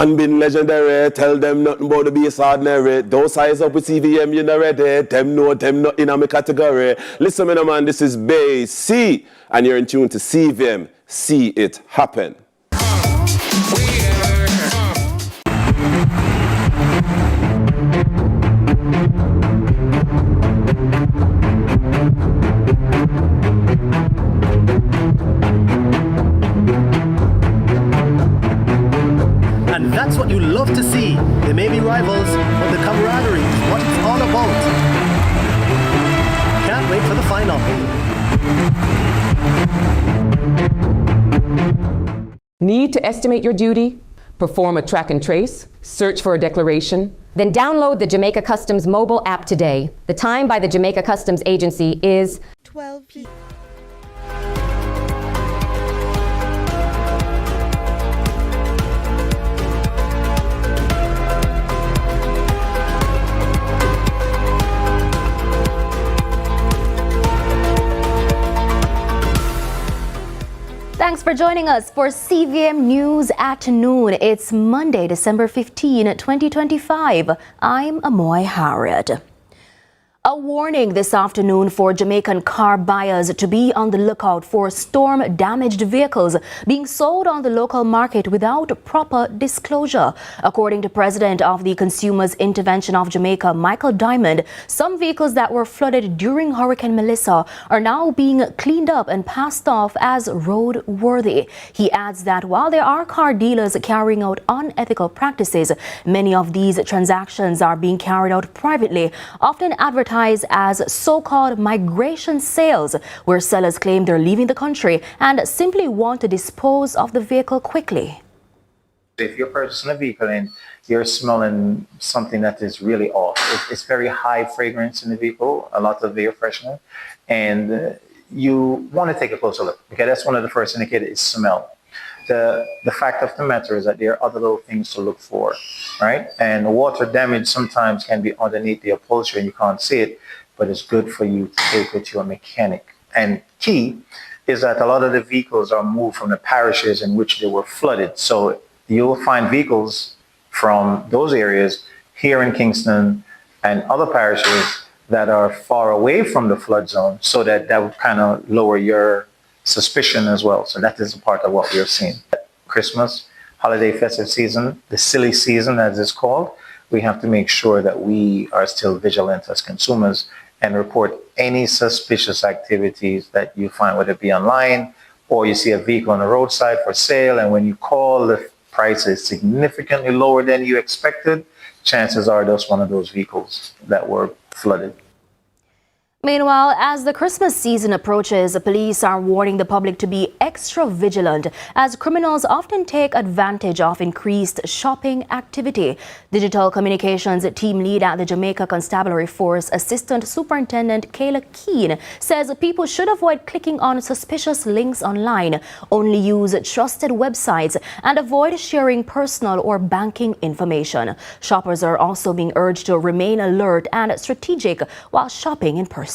One been legendary, tell them nothing about the base ordinary. Don't size up with CVM, you know ready. Them not in a category. Listen, man, this is Bay C, and you're in tune to CVM. See it happen. And that's what you love to see. They may be rivals, but the camaraderie is what it's all about. Can't wait for the final. Need to estimate your duty? Perform a track and trace? Search for a declaration? Then download the Jamaica Customs mobile app today. The time by the Jamaica Customs Agency is 12 p.m. Thanks for joining us for CVM News at Noon. It's Monday, December 15, 2025. I'm Amoy Harrod. A warning this afternoon for Jamaican car buyers to be on the lookout for storm-damaged vehicles being sold on the local market without proper disclosure. According to President of the Consumers Intervention of Jamaica, Michael Diamond, some vehicles that were flooded during Hurricane Melissa are now being cleaned up and passed off as roadworthy. He adds that while there are car dealers carrying out unethical practices, many of these transactions are being carried out privately, often advertised as so-called migration sales, where sellers claim they're leaving the country and simply want to dispose of the vehicle quickly. If you're purchasing a vehicle and you're smelling something that is really off, it's very high fragrance in the vehicle, a lot of air freshener, and you want to take a closer look, because that's one of the first indicators is smell. The fact of the matter is that there are other little things to look for, right? And water damage sometimes can be underneath the upholstery and you can't see it, but it's good for you to take it to a mechanic. And key is that a lot of the vehicles are moved from the parishes in which they were flooded. So you'll find vehicles from those areas here in Kingston and other parishes that are far away from the flood zone, so that would kind of lower your suspicion as well. So that is a part of what we are seeing. Christmas, holiday festive season, the silly season as it's called, we have to make sure that we are still vigilant as consumers and report any suspicious activities that you find, whether it be online or you see a vehicle on the roadside for sale, and when you call, the price is significantly lower than you expected, chances are that's one of those vehicles that were flooded. Meanwhile, as the Christmas season approaches, police are warning the public to be extra vigilant as criminals often take advantage of increased shopping activity. Digital Communications Team Lead at the Jamaica Constabulary Force, Assistant Superintendent Kayla Keane, says people should avoid clicking on suspicious links online, only use trusted websites, and avoid sharing personal or banking information. Shoppers are also being urged to remain alert and strategic while shopping in person.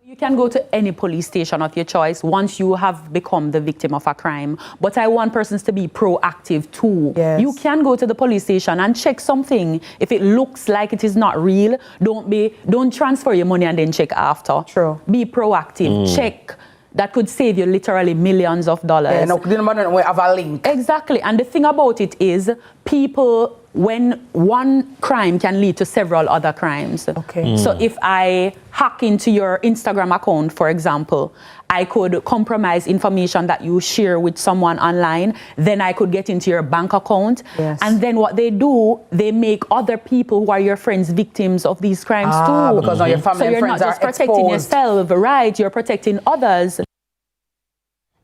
You can go to any police station of your choice once you have become the victim of a crime. But I want persons to be proactive too. Yes. You can go to the police station and check something. If it looks like it is not real, don't transfer your money and then check after. True. Be proactive. Check. That could save you literally millions of dollars. Yeah, no, we have a link. Exactly. And the thing about it is, people, when one crime can lead to several other crimes. Okay. So if I hack into your Instagram account, for example, I could compromise information that you share with someone online. Then I could get into your bank account. Yes. And then what they do, they make other people who are your friends victims of these crimes too. Because all your family and friends are So you're not just protecting yourself, right? You're protecting others.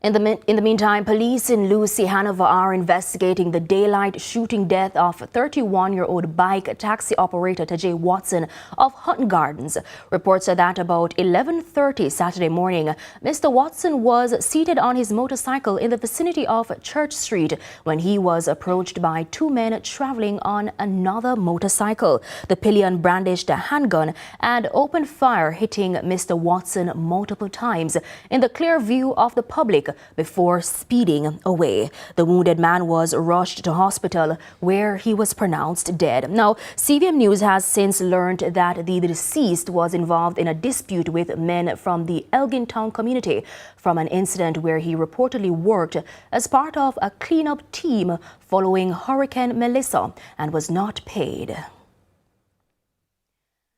In the meantime, police in Lucy, Hanover are investigating the daylight shooting death of 31-year-old bike taxi operator Tajay Watson of Hutton Gardens. Reports are that about 11:30 Saturday morning, Mr. Watson was seated on his motorcycle in the vicinity of Church Street when he was approached by two men traveling on another motorcycle. The pillion brandished a handgun and opened fire, hitting Mr. Watson multiple times. In the clear view of the public, before speeding away. The wounded man was rushed to hospital where he was pronounced dead. Now, CVM News has since learned that the deceased was involved in a dispute with men from the Elgin Town community from an incident where he reportedly worked as part of a cleanup team following Hurricane Melissa and was not paid.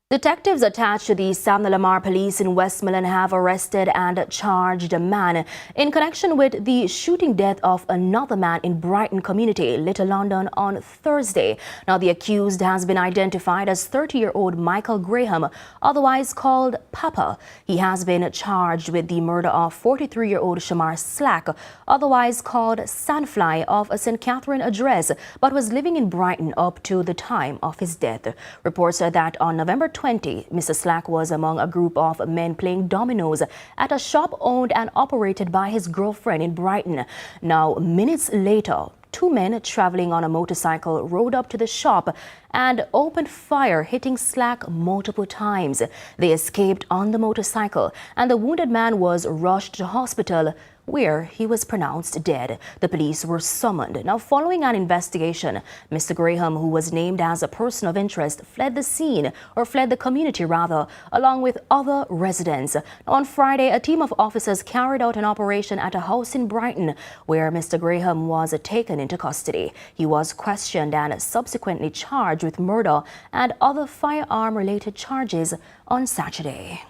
Detectives attached to the Sam Lamar Police in Westmoreland have arrested and charged a man in connection with the shooting death of another man in Brighton community, Little London, on Thursday. Now, the accused has been identified as 30-year-old Michael Graham, otherwise called Papa. He has been charged with the murder of 43-year-old Shamar Slack, otherwise called Sandfly, of a St. Catherine address, but was living in Brighton up to the time of his death. Reports are that on November 20, Mr. Slack was among a group of men playing dominoes at a shop owned and operated by his girlfriend in Brighton. Now, minutes later, two men traveling on a motorcycle rode up to the shop and opened fire, hitting Slack multiple times. They escaped on the motorcycle, and the wounded man was rushed to hospital where he was pronounced dead. The police were summoned. Now, following an investigation, Mr. Graham, who was named as a person of interest, fled the community rather, along with other residents. Now, on Friday, a team of officers carried out an operation at a house in Brighton where Mr. Graham was taken into custody. He was questioned and subsequently charged with murder and other firearm-related charges on Saturday.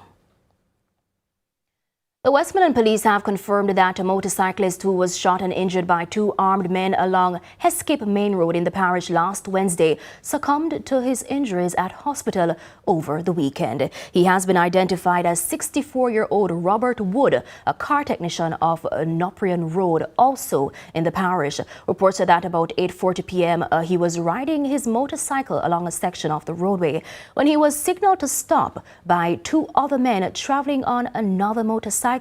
The Westmoreland police have confirmed that a motorcyclist who was shot and injured by two armed men along Heskip Main Road in the parish last Wednesday succumbed to his injuries at hospital over the weekend. He has been identified as 64-year-old Robert Wood, a car technician of Noprian Road, also in the parish. Reports are that about 8:40 p.m. He was riding his motorcycle along a section of the roadway when he was signaled to stop by two other men traveling on another motorcycle.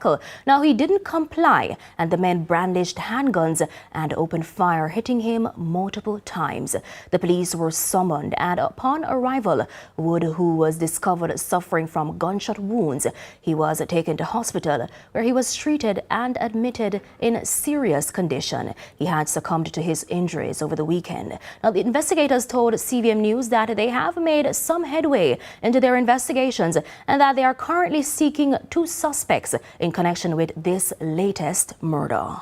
Now, he didn't comply, and the men brandished handguns and opened fire, hitting him multiple times. The police were summoned, and upon arrival, Wood, who was discovered suffering from gunshot wounds, he was taken to hospital where he was treated and admitted in serious condition. He had succumbed to his injuries over the weekend. Now, the investigators told CVM News that they have made some headway into their investigations and that they are currently seeking two suspects in connection with this latest murder.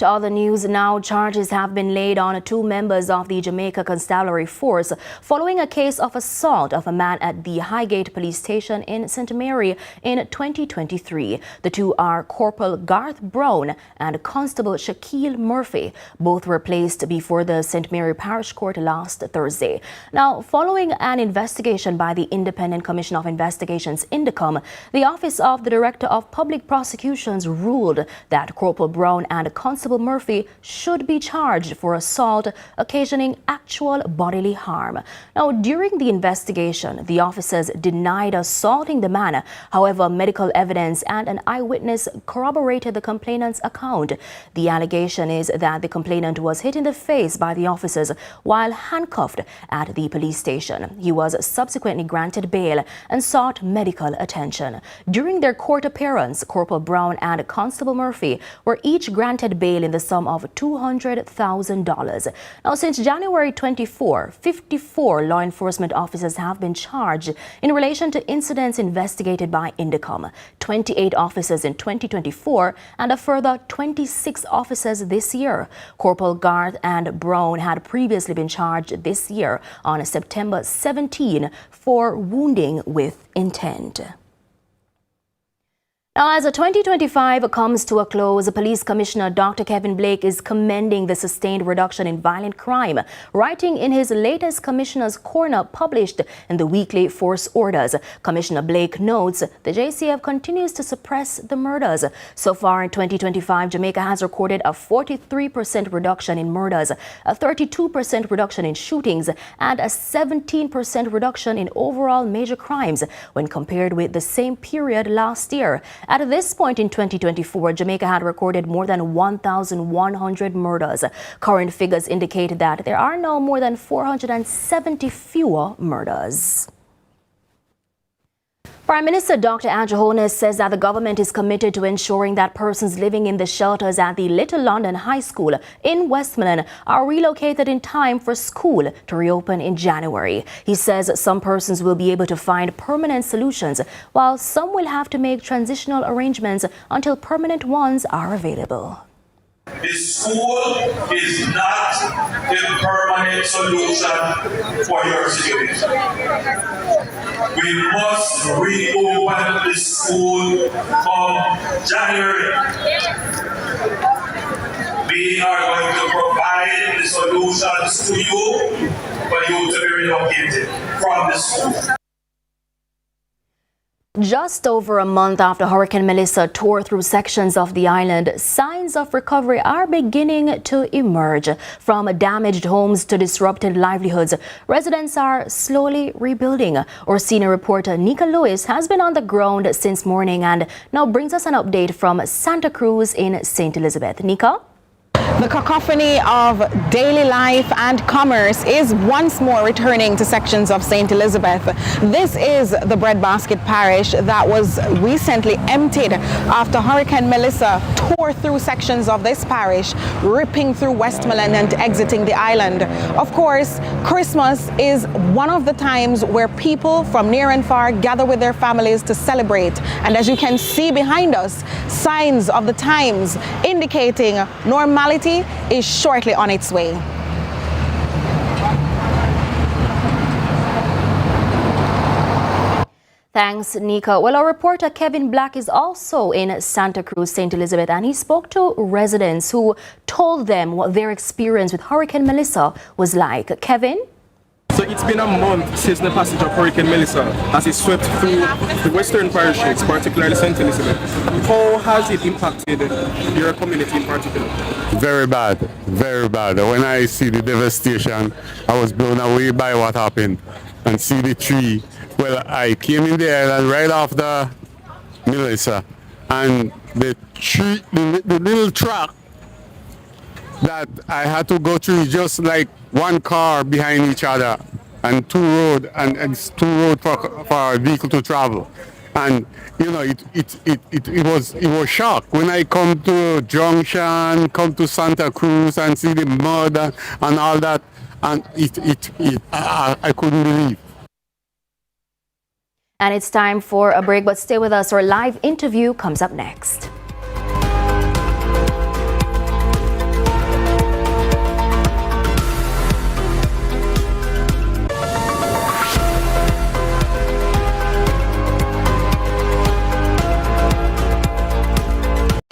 To other news now, charges have been laid on two members of the Jamaica Constabulary Force following a case of assault of a man at the Highgate Police Station in St. Mary in 2023. The two are Corporal Garth Brown and Constable Shaquille Murphy. Both were placed before the St. Mary Parish Court last Thursday. Now, following an investigation by the Independent Commission of Investigations, INDECOM, the Office of the Director of Public Prosecutions ruled that Corporal Brown and Constable Murphy should be charged for assault occasioning actual bodily harm. Now, during the investigation, the officers denied assaulting the man. However, medical evidence and an eyewitness corroborated the complainant's account. The allegation is that the complainant was hit in the face by the officers while handcuffed at the police station. He was subsequently granted bail and sought medical attention. During their court appearance, Corporal Brown and Constable Murphy were each granted bail in the sum of $200,000. Now, since January 24, 54 law enforcement officers have been charged in relation to incidents investigated by INDECOM, 28 officers in 2024 and a further 26 officers this year. Corporal Garth and Brown had previously been charged this year on September 17 for wounding with intent. Now, as 2025 comes to a close, Police Commissioner Dr. Kevin Blake is commending the sustained reduction in violent crime, writing in his latest Commissioner's Corner published in the weekly Force Orders. Commissioner Blake notes the JCF continues to suppress the murders. So far in 2025, Jamaica has recorded a 43% reduction in murders, a 32% reduction in shootings, and a 17% reduction in overall major crimes when compared with the same period last year. At this point in 2024, Jamaica had recorded more than 1,100 murders. Current figures indicate that there are now more than 470 fewer murders. Prime Minister Dr. Andrew Holness says that the government is committed to ensuring that persons living in the shelters at the Little London High School in Westmoreland are relocated in time for school to reopen in January. He says some persons will be able to find permanent solutions, while some will have to make transitional arrangements until permanent ones are available. The school is not a permanent solution for your situation. We must reopen the school come January. We are going to provide the solutions to you for you to be relocated from the school. Just over a month after Hurricane Melissa tore through sections of the island, signs of recovery are beginning to emerge. From damaged homes to disrupted livelihoods, residents are slowly rebuilding. Our senior reporter Nika Lewis has been on the ground since morning and now brings us an update from Santa Cruz in St. Elizabeth. Nika? The cacophony of daily life and commerce is once more returning to sections of St. Elizabeth. This is the Breadbasket Parish that was recently emptied after Hurricane Melissa tore through sections of this parish, ripping through Westmoreland and exiting the island. Of course, Christmas is one of the times where people from near and far gather with their families to celebrate. And as you can see behind us, signs of the times indicating normality is shortly on its way. Thanks, Nika. Well, our reporter Kevin Black is also in Santa Cruz, St. Elizabeth, and he spoke to residents who told them what their experience with Hurricane Melissa was like. Kevin? So it's been a month since the passage of Hurricane Melissa as it swept through the western parishes, particularly St. Elizabeth. How has it impacted your community in particular? Very bad, very bad. When I see the devastation, I was blown away by what happened. And see the tree. Well, I came in the island right after Melissa, and the tree, the little track that I had to go through just like one car behind each other and two road and it's two road for a vehicle to travel. And you know it was shock when I come to Junction, come to Santa Cruz and see the mud and all that, and I couldn't believe. And it's time for a break, but stay with us. Our live interview comes up next.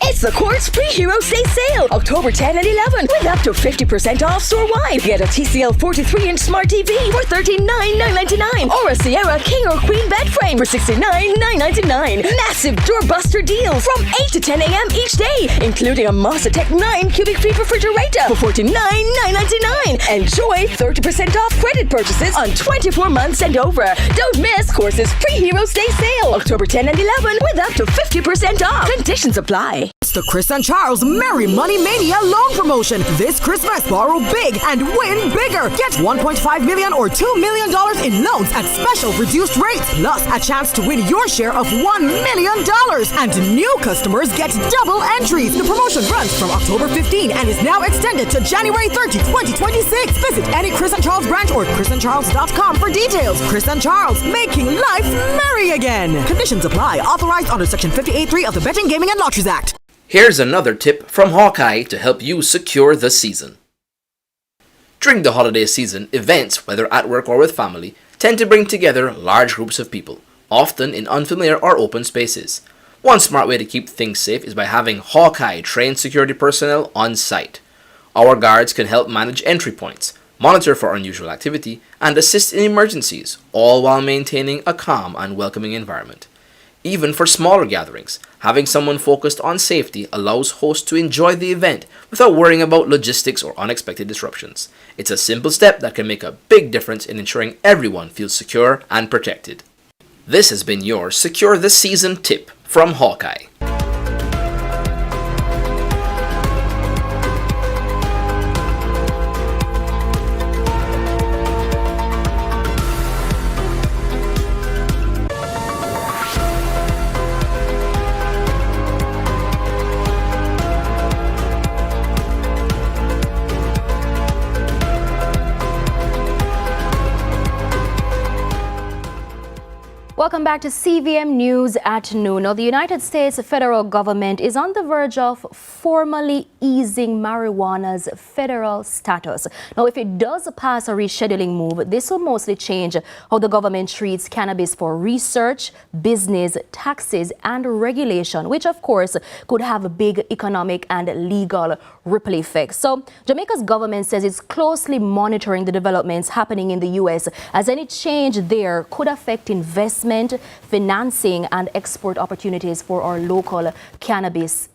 It's the Quartz Pre-Heroes Day Sale, October 10 and 11, with up to 50% off store-wide. Get a TCL 43-inch Smart TV for $39,999, or a Sierra King or Queen bed frame for $69,999. Massive doorbuster deals from 8 to 10 a.m. each day, including a Mazatec 9 cubic feet refrigerator for $49,999. Enjoy 30% off credit purchases on 24 months and over. Don't miss Quartz's Pre-Heroes Day Sale, October 10 and 11, with up to 50% off. Conditions apply. It's the Chris and Charles Merry Money Mania loan promotion. This Christmas, borrow big and win bigger. Get $1.5 million or $2 million in loans at special reduced rates, plus a chance to win your share of $1 million. And new customers get double entries. The promotion runs from October 15 and is now extended to January 30, 2026. Visit any Chris and Charles branch or chrisandcharles.com for details. Chris and Charles, making life merry again. Conditions apply. Authorized under Section 58.3 of the Betting, Gaming and Lotteries Act. Here's another tip from Hawkeye to help you secure the season. During the holiday season, events, whether at work or with family, tend to bring together large groups of people, often in unfamiliar or open spaces. One smart way to keep things safe is by having Hawkeye trained security personnel on site. Our guards can help manage entry points, monitor for unusual activity, and assist in emergencies, all while maintaining a calm and welcoming environment. Even for smaller gatherings, having someone focused on safety allows hosts to enjoy the event without worrying about logistics or unexpected disruptions. It's a simple step that can make a big difference in ensuring everyone feels secure and protected. This has been your Secure the Season tip from Hawkeye. Welcome back to CVM News at noon. Now, the United States federal government is on the verge of formally easing marijuana's federal status. Now, if it does pass a rescheduling move, this will mostly change how the government treats cannabis for research, business, taxes, and regulation, which of course could have a big economic and legal ripple effects. So, Jamaica's government says it's closely monitoring the developments happening in the U.S. as any change there could affect investment, financing, and export opportunities for our local cannabis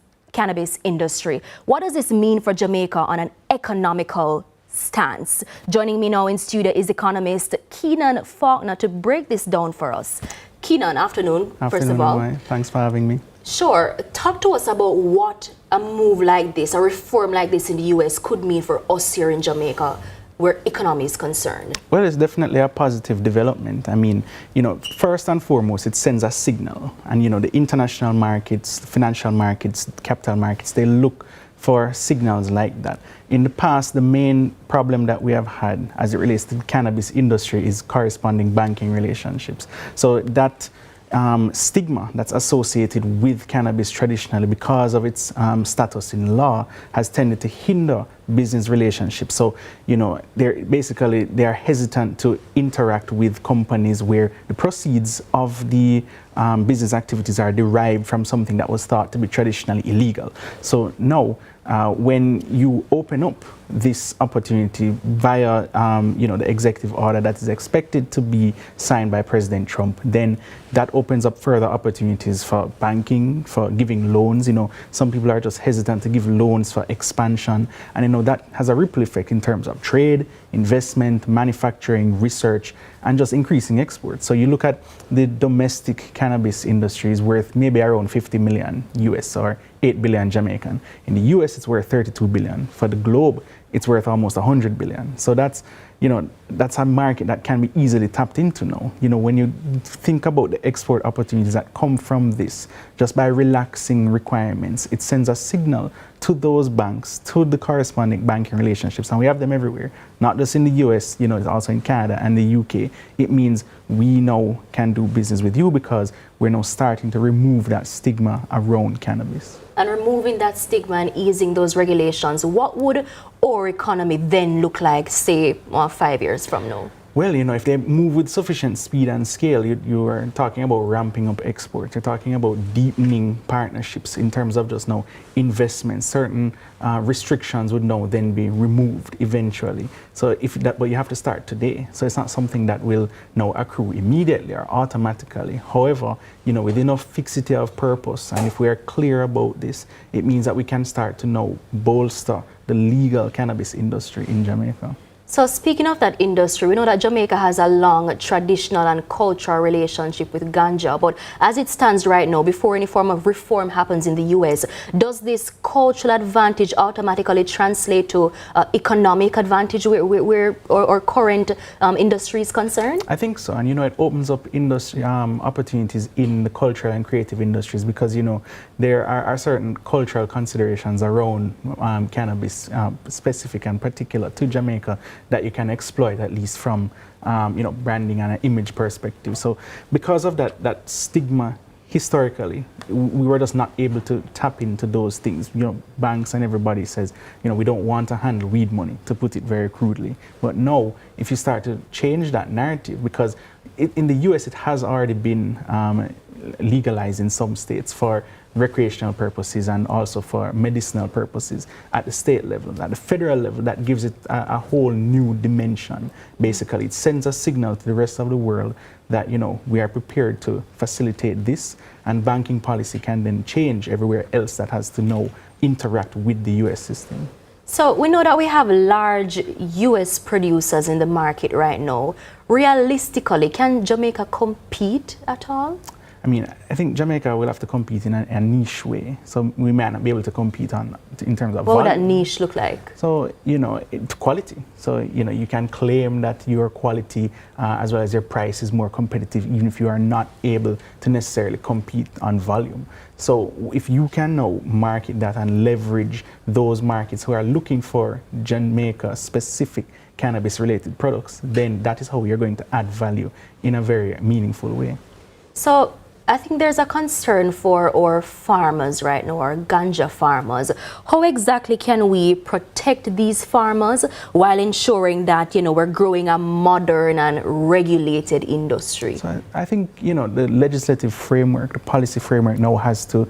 industry. What does this mean for Jamaica on an economical stance? Joining me now in studio is economist Keenan Faulkner to break this down for us. Keenan, afternoon, first of all. Thanks for having me. Sure. Talk to us about what a move like this, a reform like this in the U.S. could mean for us here in Jamaica, where economy is concerned. Well, it's definitely a positive development. I mean, first and foremost, it sends a signal. And, the international markets, financial markets, capital markets, they look for signals like that. In the past, the main problem that we have had as it relates to the cannabis industry is corresponding banking relationships. So that stigma that's associated with cannabis traditionally because of its status in law has tended to hinder business relationships. So, they are hesitant to interact with companies where the proceeds of the business activities are derived from something that was thought to be traditionally illegal. So now, when you open up this opportunity via, the executive order that is expected to be signed by President Trump, then that opens up further opportunities for banking, for giving loans. Some people are just hesitant to give loans for expansion, and that has a ripple effect in terms of trade, investment, manufacturing, research, and just increasing exports. So you look at the domestic cannabis industry is worth maybe around 50 million US or 8 billion Jamaican. In the US, it's worth 32 billion. For the globe, it's worth almost 100 billion. So that's a market that can be easily tapped into now. When you think about the export opportunities that come from this, just by relaxing requirements, it sends a signal to those banks, to the corresponding banking relationships, and we have them everywhere, not just in the US, it's also in Canada and the UK. It means we now can do business with you because we're now starting to remove that stigma around cannabis. And removing that stigma and easing those regulations, what would our economy then look like, say, 5 years from now? Well, if they move with sufficient speed and scale, you are talking about ramping up exports. You're talking about deepening partnerships in terms of just now investments. Certain restrictions would now then be removed eventually. So but you have to start today. So it's not something that will now accrue immediately or automatically. However, with enough fixity of purpose, and if we are clear about this, it means that we can start to now bolster the legal cannabis industry in Jamaica. So speaking of that industry, we know that Jamaica has a long traditional and cultural relationship with ganja, but as it stands right now, before any form of reform happens in the US, does this cultural advantage automatically translate to economic advantage where our current industry is concerned? I think so, and it opens up industry opportunities in the cultural and creative industries because there are certain cultural considerations around cannabis specific and particular to Jamaica that you can exploit, at least from branding and an image perspective. So because of that stigma historically, we were just not able to tap into those things. Banks and everybody says, we don't want to handle weed money, to put it very crudely. But now, if you start to change that narrative, because in the US it has already been legalized in some states for recreational purposes and also for medicinal purposes at the state level. At the federal level, that gives it a whole new dimension. Basically, it sends a signal to the rest of the world that we are prepared to facilitate this, and banking policy can then change everywhere else that has to now interact with the US system. So we know that we have large US producers in the market right now. Realistically, can Jamaica compete at all? I think Jamaica will have to compete in a niche way. So we may not be able to compete in terms of what volume. would that niche look like? So, quality. So, you can claim that your quality as well as your price is more competitive even if you are not able to necessarily compete on volume. So if you can now market that and leverage those markets who are looking for Jamaica-specific cannabis-related products, then that is how you're going to add value in a very meaningful way. So I think there's a concern for our farmers right now, our ganja farmers. How exactly can we protect these farmers while ensuring that, you know, we're growing a modern and regulated industry? So I think, you know, the legislative framework, the policy framework now has to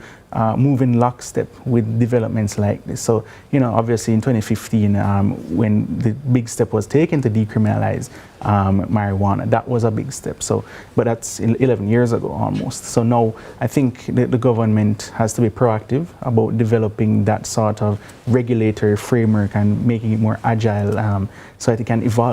move in lockstep with developments like this. So, you know, obviously in 2015, when the big step was taken to decriminalize marijuana, that was a big step. So, but that's 11 years ago almost. So now I think the government has to be proactive about developing that sort of regulatory framework and making it more agile so that it can evolve.